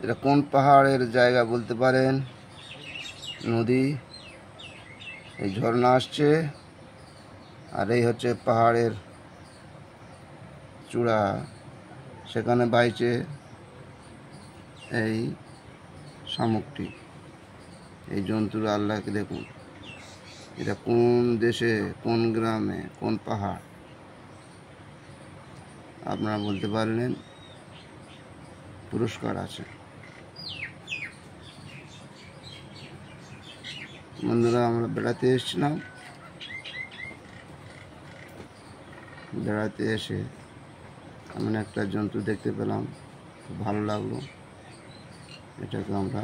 এটা কোন পাহাড়ের জায়গা বলতে পারেন? নদী, এই ঝর্ণা আসছে, আর এই হচ্ছে পাহাড়ের চূড়া, সেখানে বাইছে এই শামুকটি। এই জন্তুরা আল্লাহকে দেখুন, এটা কোন দেশে, কোন গ্রামে, কোন পাহাড় আপনারা বলতে পারলেন? পুরস্কার আছে। বন্ধুরা, আমরা বেড়াতে এসেছিলাম, বেড়াতে এসে এমন একটা জন্তু দেখতে পেলাম, খুব ভালো লাগলো। এটাকে আমরা